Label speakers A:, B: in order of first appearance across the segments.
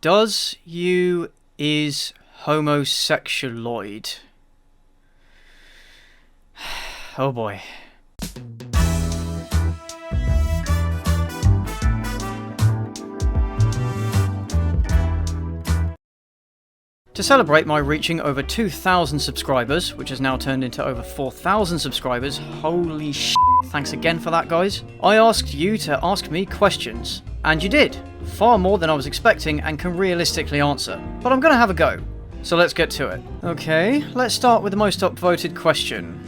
A: Does you is homosexualoid? Oh boy. To celebrate my reaching over 2,000 subscribers, which has now turned into over 4,000 subscribers, holy shit, thanks again for that guys, I asked you to ask me questions. And you did. Far more than I was expecting and can realistically answer. But I'm gonna have a go. So let's get to it. Okay, let's start with the most upvoted question.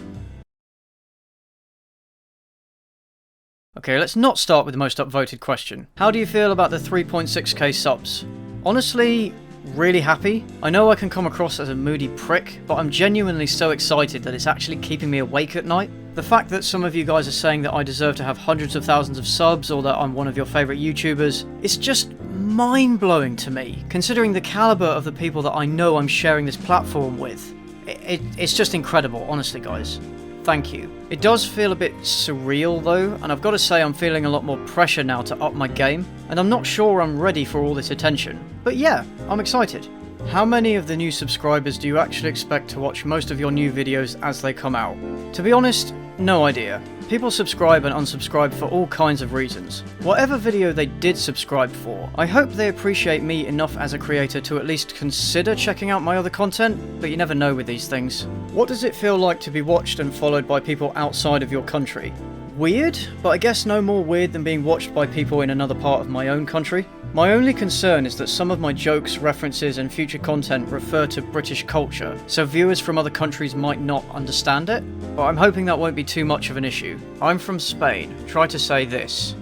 A: Okay, let's not start with the most upvoted question. How do you feel about the 3.6k subs? Honestly, really happy. I know I can come across as a moody prick, but I'm genuinely so excited that it's actually keeping me awake at night. The fact that some of you guys are saying that I deserve to have hundreds of thousands of subs or that I'm one of your favourite YouTubers, it's just mind-blowing to me, considering the calibre of the people that I know I'm sharing this platform with. It's just incredible, honestly guys. Thank you. It does feel a bit surreal though, and I've got to say I'm feeling a lot more pressure now to up my game, and I'm not sure I'm ready for all this attention. But yeah, I'm excited. How many of the new subscribers do you actually expect to watch most of your new videos as they come out? To be honest, no idea. People subscribe and unsubscribe for all kinds of reasons. Whatever video they did subscribe for, I hope they appreciate me enough as a creator to at least consider checking out my other content, but you never know with these things. What does it feel like to be watched and followed by people outside of your country? Weird, but I guess no more weird than being watched by people in another part of my own country. My only concern is that some of my jokes, references and future content refer to British culture, so viewers from other countries might not understand it, but I'm hoping that won't be too much of an issue. I'm from Spain. Try to say this.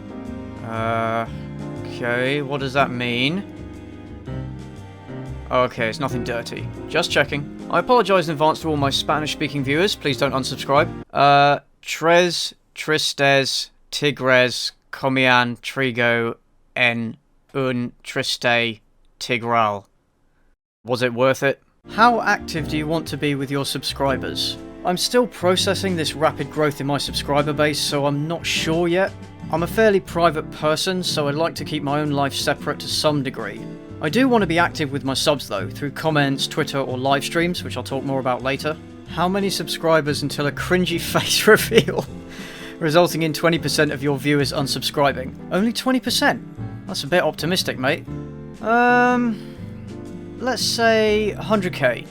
A: Okay, what does that mean? Okay, it's nothing dirty. Just checking. I apologise in advance to all my Spanish-speaking viewers, please don't unsubscribe. Tres, tristes, tigres, comian, trigo, en un triste tigral. Was it worth it? How active do you want to be with your subscribers? I'm still processing this rapid growth in my subscriber base, so I'm not sure yet. I'm a fairly private person, so I like to keep my own life separate to some degree. I do want to be active with my subs though, through comments, Twitter or live streams, which I'll talk more about later. How many subscribers until a cringy face reveal, resulting in 20% of your viewers unsubscribing? Only 20%? That's a bit optimistic, mate. Let's say 100k.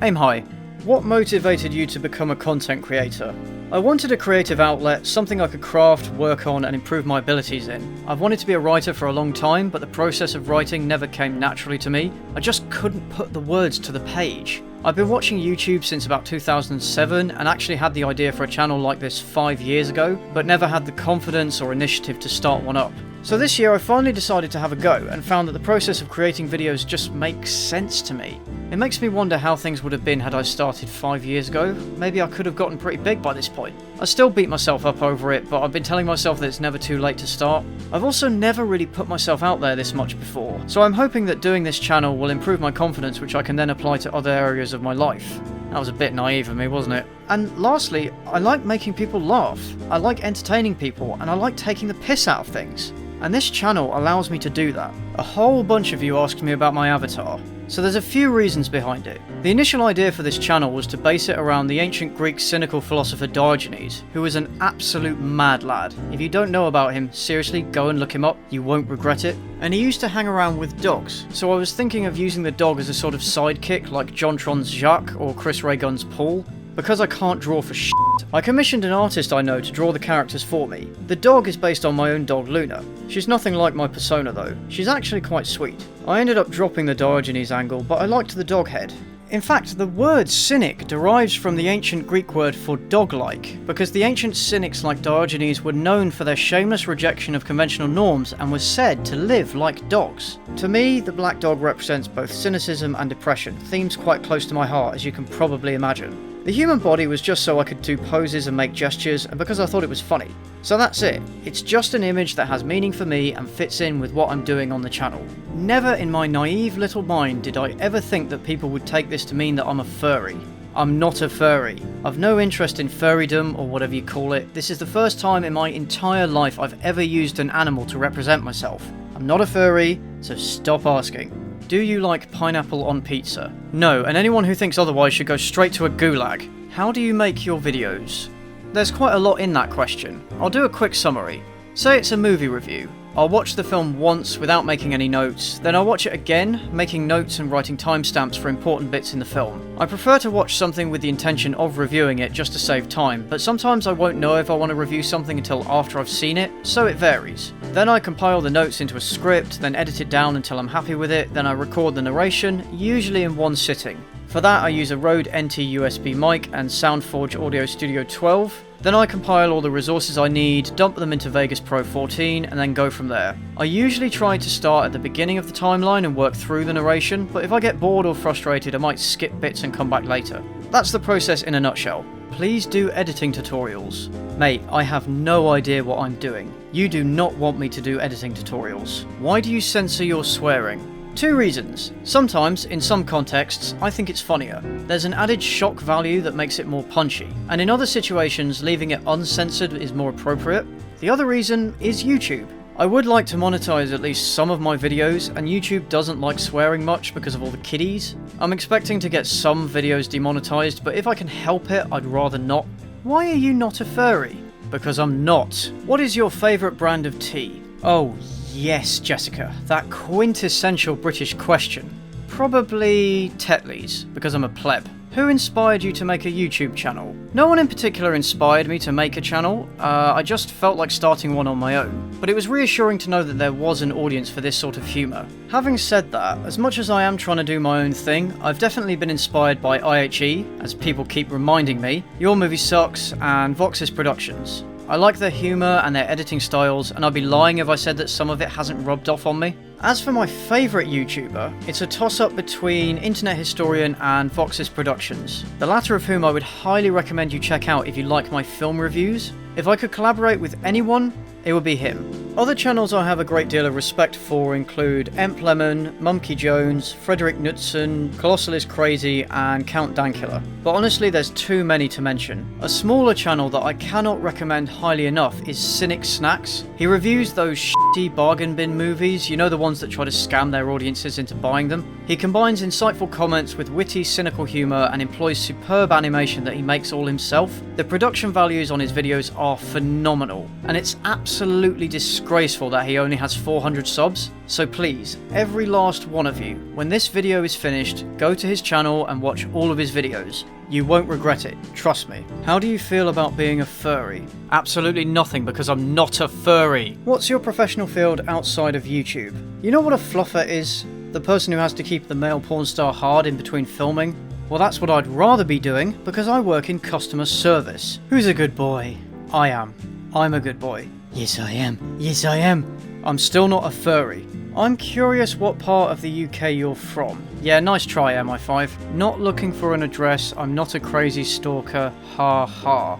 A: Aim high. What motivated you to become a content creator? I wanted a creative outlet, something I could craft, work on and improve my abilities in. I've wanted to be a writer for a long time, but the process of writing never came naturally to me. I just couldn't put the words to the page. I've been watching YouTube since about 2007 and actually had the idea for a channel like this 5 years ago, but never had the confidence or initiative to start one up. So this year I finally decided to have a go and found that the process of creating videos just makes sense to me. It makes me wonder how things would have been had I started 5 years ago. Maybe I could have gotten pretty big by this point. I still beat myself up over it, but I've been telling myself that it's never too late to start. I've also never really put myself out there this much before, so I'm hoping that doing this channel will improve my confidence, which I can then apply to other areas of my life. That was a bit naive of me, wasn't it? And lastly, I like making people laugh. I like entertaining people, and I like taking the piss out of things. And this channel allows me to do that. A whole bunch of you asked me about my avatar, so there's a few reasons behind it. The initial idea for this channel was to base it around the ancient Greek cynical philosopher Diogenes, who was an absolute mad lad. If you don't know about him, seriously, go and look him up, you won't regret it. And he used to hang around with dogs, so I was thinking of using the dog as a sort of sidekick like Jontron's Jacques or Chris Ray Gun's Paul. Because I can't draw for shit, I commissioned an artist I know to draw the characters for me. The dog is based on my own dog Luna. She's nothing like my persona though. She's actually quite sweet. I ended up dropping the Diogenes angle, but I liked the dog head. In fact, the word cynic derives from the ancient Greek word for dog-like, because the ancient cynics like Diogenes were known for their shameless rejection of conventional norms and was said to live like dogs. To me, the black dog represents both cynicism and depression, themes quite close to my heart as you can probably imagine. The human body was just so I could do poses and make gestures, and because I thought it was funny. So that's it. It's just an image that has meaning for me and fits in with what I'm doing on the channel. Never in my naive little mind did I ever think that people would take this to mean that I'm a furry. I'm not a furry. I've no interest in furrydom or whatever you call it. This is the first time in my entire life I've ever used an animal to represent myself. I'm not a furry, so stop asking. Do you like pineapple on pizza? No, and anyone who thinks otherwise should go straight to a gulag. How do you make your videos? There's quite a lot in that question. I'll do a quick summary. Say it's a movie review. I'll watch the film once without making any notes, then I'll watch it again, making notes and writing timestamps for important bits in the film. I prefer to watch something with the intention of reviewing it just to save time, but sometimes I won't know if I want to review something until after I've seen it, so it varies. Then I compile the notes into a script, then edit it down until I'm happy with it, then I record the narration, usually in one sitting. For that I use a Rode NT USB mic and SoundForge Audio Studio 12. Then I compile all the resources I need, dump them into Vegas Pro 14, and then go from there. I usually try to start at the beginning of the timeline and work through the narration, but if I get bored or frustrated I might skip bits and come back later. That's the process in a nutshell. Please do editing tutorials. Mate, I have no idea what I'm doing. You do not want me to do editing tutorials. Why do you censor your swearing? 2 reasons. Sometimes, in some contexts, I think it's funnier. There's an added shock value that makes it more punchy, and in other situations, leaving it uncensored is more appropriate. The other reason is YouTube. I would like to monetize at least some of my videos, and YouTube doesn't like swearing much because of all the kiddies. I'm expecting to get some videos demonetized, but if I can help it, I'd rather not. Why are you not a furry? Because I'm not. What is your favourite brand of tea? Oh, yes, Jessica, that quintessential British question. Probably Tetley's, because I'm a pleb. Who inspired you to make a YouTube channel? No one in particular inspired me to make a channel, I just felt like starting one on my own. But it was reassuring to know that there was an audience for this sort of humour. Having said that, as much as I am trying to do my own thing, I've definitely been inspired by IHE, as people keep reminding me, Your Movie Sucks, and Vox's Productions. I like their humour and their editing styles, and I'd be lying if I said that some of it hasn't rubbed off on me. As for my favourite YouTuber, it's a toss-up between Internet Historian and Vox's Productions, the latter of whom I would highly recommend you check out if you like my film reviews. If I could collaborate with anyone, it would be him. Other channels I have a great deal of respect for include Emp Lemon, Mumkey Jones, Frederick Knudsen, Colossal is Crazy, and Count Dankula. But honestly, there's too many to mention. A smaller channel that I cannot recommend highly enough is Cynic Snacks. He reviews those shitty bargain bin movies, you know, the ones that try to scam their audiences into buying them. He combines insightful comments with witty, cynical humour and employs superb animation that he makes all himself. The production values on his videos are phenomenal, and it's absolutely disgraceful that he only has 400 subs. So please, every last one of you, when this video is finished, go to his channel and watch all of his videos. You won't regret it, trust me. How do you feel about being a furry? Absolutely nothing, because I'm not a furry. What's your professional field outside of YouTube? You know what a fluffer is? The person who has to keep the male porn star hard in between filming? Well, that's what I'd rather be doing, because I work in customer service. Who's a good boy? I am. I'm a good boy. Yes, I am. Yes, I am. I'm still not a furry. I'm curious what part of the UK you're from. Yeah, nice try, MI5. Not looking for an address, I'm not a crazy stalker, ha ha.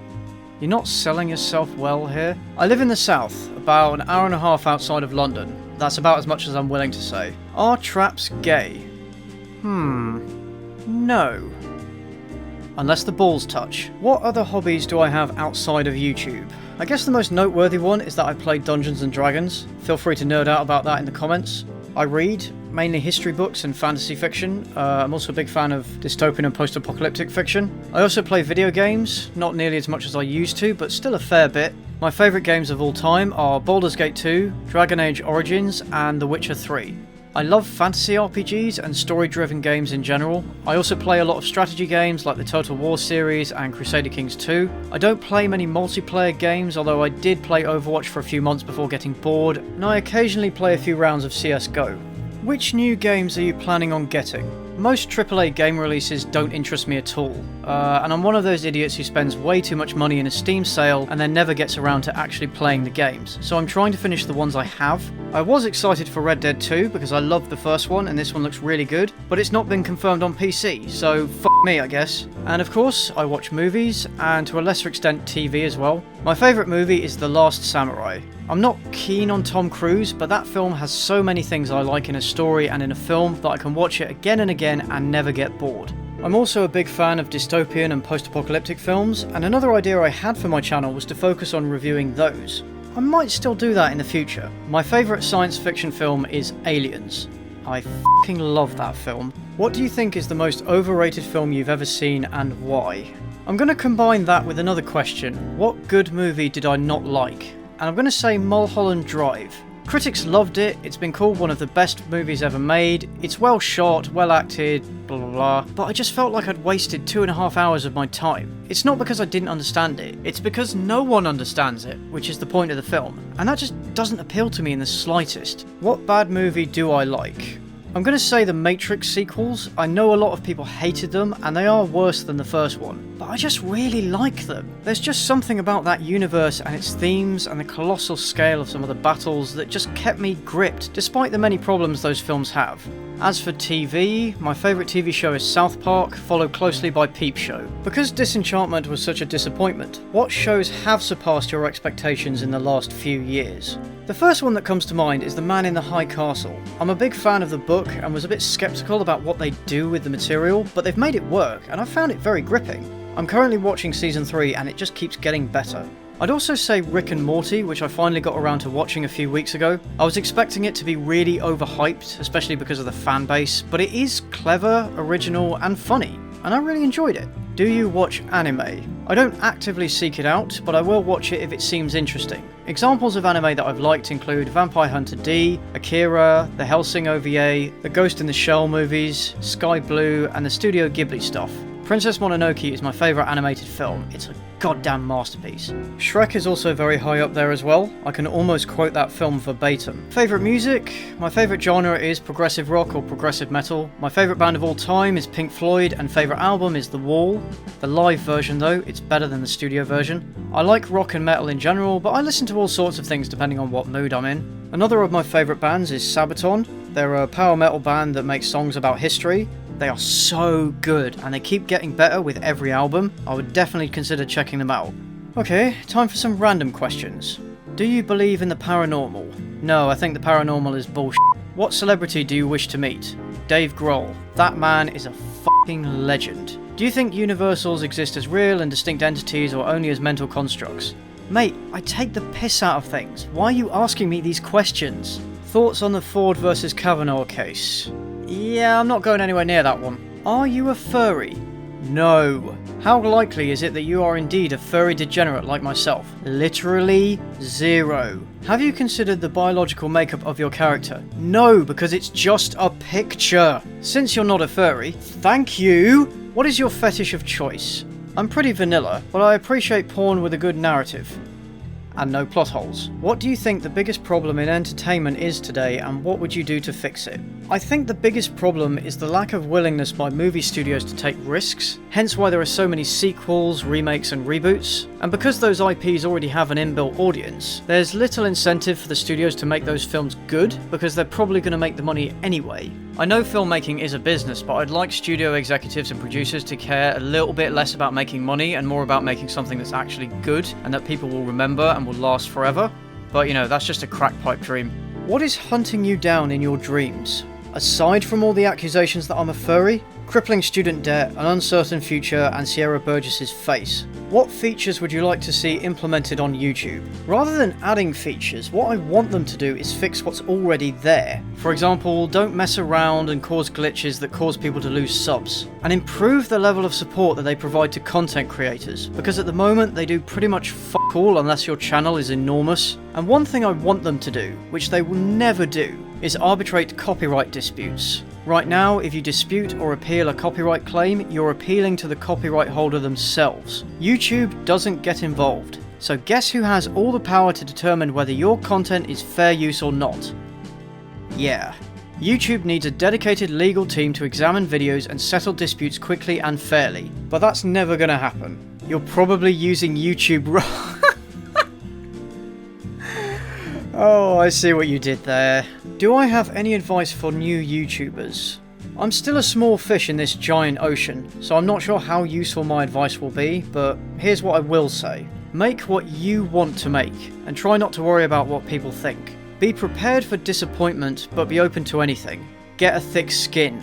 A: You're not selling yourself well here? I live in the south, about an hour and a half outside of London. That's about as much as I'm willing to say. Are traps gay? No. Unless the balls touch. What other hobbies do I have outside of YouTube? I guess the most noteworthy one is that I play Dungeons and Dragons. Feel free to nerd out about that in the comments. I read, mainly history books and fantasy fiction. I'm also a big fan of dystopian and post-apocalyptic fiction. I also play video games, not nearly as much as I used to, but still a fair bit. My favourite games of all time are Baldur's Gate 2, Dragon Age Origins, and The Witcher 3. I love fantasy RPGs and story-driven games in general. I also play a lot of strategy games like the Total War series and Crusader Kings 2. I don't play many multiplayer games, although I did play Overwatch for a few months before getting bored, and I occasionally play a few rounds of CSGO. Which new games are you planning on getting? Most AAA game releases don't interest me at all, and I'm one of those idiots who spends way too much money in a Steam sale and then never gets around to actually playing the games, so I'm trying to finish the ones I have. I was excited for Red Dead 2 because I loved the first one and this one looks really good, but it's not been confirmed on PC, so f*** me I guess. And of course, I watch movies, and to a lesser extent TV as well. My favourite movie is The Last Samurai. I'm not keen on Tom Cruise, but that film has so many things I like in a story and in a film that I can watch it again and again and never get bored. I'm also a big fan of dystopian and post-apocalyptic films, and another idea I had for my channel was to focus on reviewing those. I might still do that in the future. My favourite science fiction film is Aliens. I fucking love that film. What do you think is the most overrated film you've ever seen and why? I'm going to combine that with another question. What good movie did I not like? And I'm going to say Mulholland Drive. Critics loved it, it's been called one of the best movies ever made, it's well shot, well acted, blah blah blah, but I just felt like I'd wasted 2.5 hours of my time. It's not because I didn't understand it, it's because no one understands it, which is the point of the film, and that just doesn't appeal to me in the slightest. What bad movie do I like? I'm going to say the Matrix sequels. I know a lot of people hated them, and they are worse than the first one, but I just really like them. There's just something about that universe and its themes and the colossal scale of some of the battles that just kept me gripped, despite the many problems those films have. As for TV, my favourite TV show is South Park, followed closely by Peep Show. Because Disenchantment was such a disappointment, what shows have surpassed your expectations in the last few years? The first one that comes to mind is The Man in the High Castle. I'm a big fan of the book and was a bit sceptical about what they do with the material, but they've made it work and I found it very gripping. I'm currently watching season 3 and it just keeps getting better. I'd also say Rick and Morty, which I finally got around to watching a few weeks ago. I was expecting it to be really overhyped, especially because of the fan base, but it is clever, original and funny, and I really enjoyed it. Do you watch anime? I don't actively seek it out, but I will watch it if it seems interesting. Examples of anime that I've liked include Vampire Hunter D, Akira, the Hellsing OVA, the Ghost in the Shell movies, Sky Blue, and the Studio Ghibli stuff. Princess Mononoke is my favourite animated film. It's a goddamn masterpiece. Shrek is also very high up there as well. I can almost quote that film verbatim. Favourite music? My favourite genre is progressive rock or progressive metal. My favourite band of all time is Pink Floyd, and favourite album is The Wall. The live version though, it's better than the studio version. I like rock and metal in general, but I listen to all sorts of things depending on what mood I'm in. Another of my favourite bands is Sabaton. They're a power metal band that makes songs about history. They are so good, and they keep getting better with every album. I would definitely consider checking them out. Okay, time for some random questions. Do you believe in the paranormal? No, I think the paranormal is bullshit. What celebrity do you wish to meet? Dave Grohl. That man is a fucking legend. Do you think universals exist as real and distinct entities or only as mental constructs? Mate, I take the piss out of things. Why are you asking me these questions? Thoughts on the Ford versus Kavanaugh case? Yeah, I'm not going anywhere near that one. Are you a furry? No. How likely is it that you are indeed a furry degenerate like myself? Literally 0. Have you considered the biological makeup of your character? No, because it's just a picture. Since you're not a furry, thank you. What is your fetish of choice? I'm pretty vanilla, but I appreciate porn with a good narrative. And no plot holes. What do you think the biggest problem in entertainment is today, and what would you do to fix it? I think the biggest problem is the lack of willingness by movie studios to take risks, hence why there are so many sequels, remakes and reboots. And because those IPs already have an inbuilt audience, there's little incentive for the studios to make those films good, because they're probably going to make the money anyway. I know filmmaking is a business, but I'd like studio executives and producers to care a little bit less about making money and more about making something that's actually good and that people will remember and will last forever. But you know, that's just a crack pipe dream. What is hunting you down in your dreams? Aside from all the accusations that I'm a furry, crippling student debt, an uncertain future, and Sierra Burgess's face, what features would you like to see implemented on YouTube? Rather than adding features, what I want them to do is fix what's already there. For example, don't mess around and cause glitches that cause people to lose subs. And improve the level of support that they provide to content creators, because at the moment they do pretty much fuck all unless your channel is enormous. And one thing I want them to do, which they will never do, is arbitrate copyright disputes. Right now, if you dispute or appeal a copyright claim, you're appealing to the copyright holder themselves. YouTube doesn't get involved. So guess who has all the power to determine whether your content is fair use or not? Yeah. YouTube needs a dedicated legal team to examine videos and settle disputes quickly and fairly. But that's never gonna happen. You're probably using YouTube wrong. Oh, I see what you did there. Do I have any advice for new YouTubers? I'm still a small fish in this giant ocean, so I'm not sure how useful my advice will be, but here's what I will say. Make what you want to make, and try not to worry about what people think. Be prepared for disappointment, but be open to anything. Get a thick skin.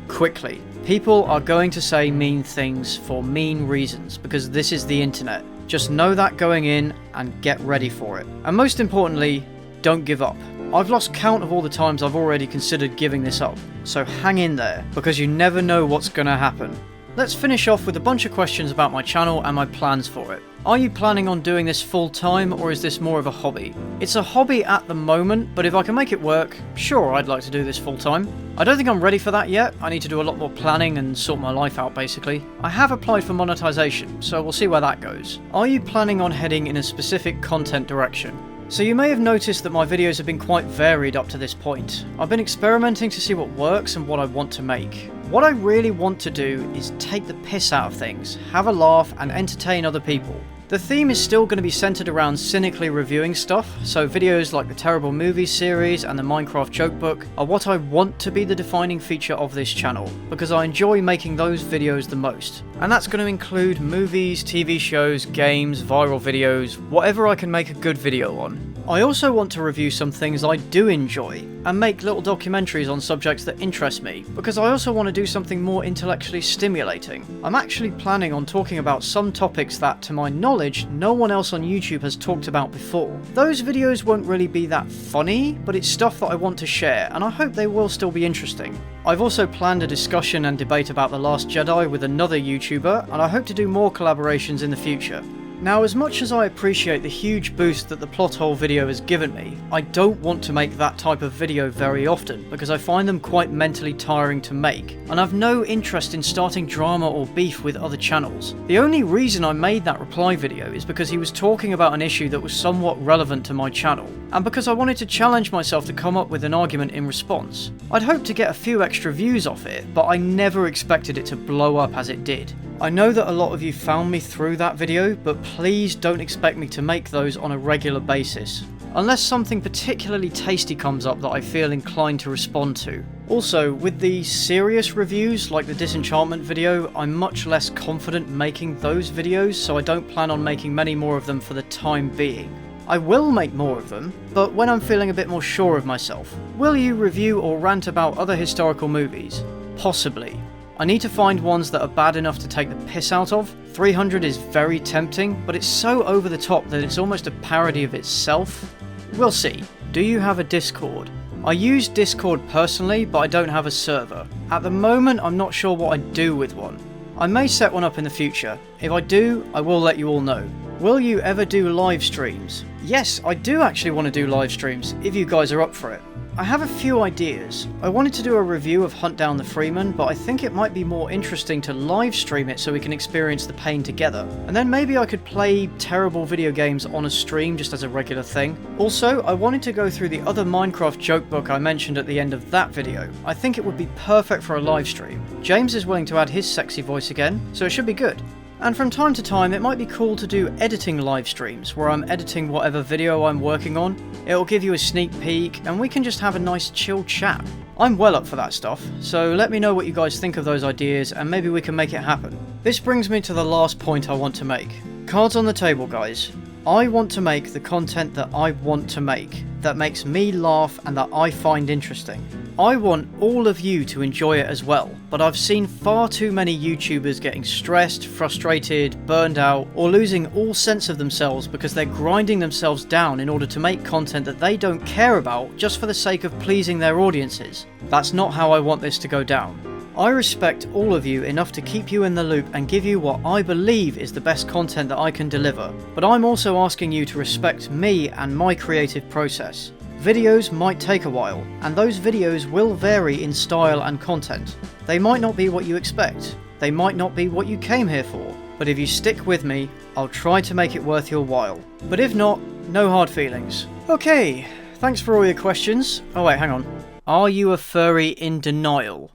A: Quickly. People are going to say mean things for mean reasons, because this is the internet. Just know that going in and get ready for it. And most importantly, don't give up. I've lost count of all the times I've already considered giving this up, so hang in there, because you never know what's gonna happen. Let's finish off with a bunch of questions about my channel and my plans for it. Are you planning on doing this full time, or is this more of a hobby? It's a hobby at the moment, but if I can make it work, sure, I'd like to do this full time. I don't think I'm ready for that yet. I need to do a lot more planning and sort my life out basically. I have applied for monetization, so we'll see where that goes. Are you planning on heading in a specific content direction? So you may have noticed that my videos have been quite varied up to this point. I've been experimenting to see what works and what I want to make. What I really want to do is take the piss out of things, have a laugh and entertain other people. The theme is still going to be centered around cynically reviewing stuff, so videos like the Terrible Movies series and the Minecraft Jokebook are what I want to be the defining feature of this channel, because I enjoy making those videos the most. And that's going to include movies, TV shows, games, viral videos, whatever I can make a good video on. I also want to review some things I do enjoy, and make little documentaries on subjects that interest me, because I also want to do something more intellectually stimulating. I'm actually planning on talking about some topics that, to my knowledge, no one else on YouTube has talked about before. Those videos won't really be that funny, but it's stuff that I want to share, and I hope they will still be interesting. I've also planned a discussion and debate about The Last Jedi with another YouTuber, and I hope to do more collaborations in the future. Now, as much as I appreciate the huge boost that the plot hole video has given me, I don't want to make that type of video very often, because I find them quite mentally tiring to make, and I've no interest in starting drama or beef with other channels. The only reason I made that reply video is because he was talking about an issue that was somewhat relevant to my channel, and because I wanted to challenge myself to come up with an argument in response. I'd hoped to get a few extra views off it, but I never expected it to blow up as it did. I know that a lot of you found me through that video, but please don't expect me to make those on a regular basis, unless something particularly tasty comes up that I feel inclined to respond to. Also, with the serious reviews like the Disenchantment video, I'm much less confident making those videos, so I don't plan on making many more of them for the time being. I will make more of them, but when I'm feeling a bit more sure of myself. Will you review or rant about other historical movies? Possibly. I need to find ones that are bad enough to take the piss out of. 300 is very tempting, but it's so over the top that it's almost a parody of itself. We'll see. Do you have a Discord? I use Discord personally, but I don't have a server. At the moment, I'm not sure what I'd do with one. I may set one up in the future. If I do, I will let you all know. Will you ever do live streams? Yes, I do actually want to do live streams, if you guys are up for it. I have a few ideas. I wanted to do a review of Hunt Down the Freeman, but I think it might be more interesting to live stream it so we can experience the pain together. And then maybe I could play terrible video games on a stream just as a regular thing. Also, I wanted to go through the other Minecraft Jokebook I mentioned at the end of that video. I think it would be perfect for a live stream. James is willing to add his sexy voice again, so it should be good. And from time to time, it might be cool to do editing live streams, where I'm editing whatever video I'm working on. It'll give you a sneak peek, and we can just have a nice chill chat. I'm well up for that stuff, so let me know what you guys think of those ideas, and maybe we can make it happen. This brings me to the last point I want to make. Cards on the table, guys. I want to make the content that I want to make, that makes me laugh and that I find interesting. I want all of you to enjoy it as well, but I've seen far too many YouTubers getting stressed, frustrated, burned out, or losing all sense of themselves because they're grinding themselves down in order to make content that they don't care about just for the sake of pleasing their audiences. That's not how I want this to go down. I respect all of you enough to keep you in the loop and give you what I believe is the best content that I can deliver, but I'm also asking you to respect me and my creative process. Videos might take a while, and those videos will vary in style and content. They might not be what you expect, they might not be what you came here for, but if you stick with me, I'll try to make it worth your while. But if not, no hard feelings. Okay, thanks for all your questions. Oh wait, hang on. Are you a furry in denial?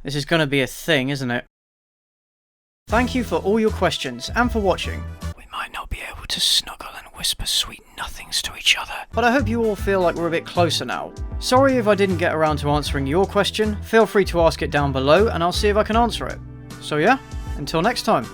A: This is gonna be a thing, isn't it? Thank you for all your questions, and for watching. We might not be able to snuggle and whisper sweet nothings to each other, but I hope you all feel like we're a bit closer now. Sorry if I didn't get around to answering your question. Feel free to ask it down below, and I'll see if I can answer it. So yeah, until next time.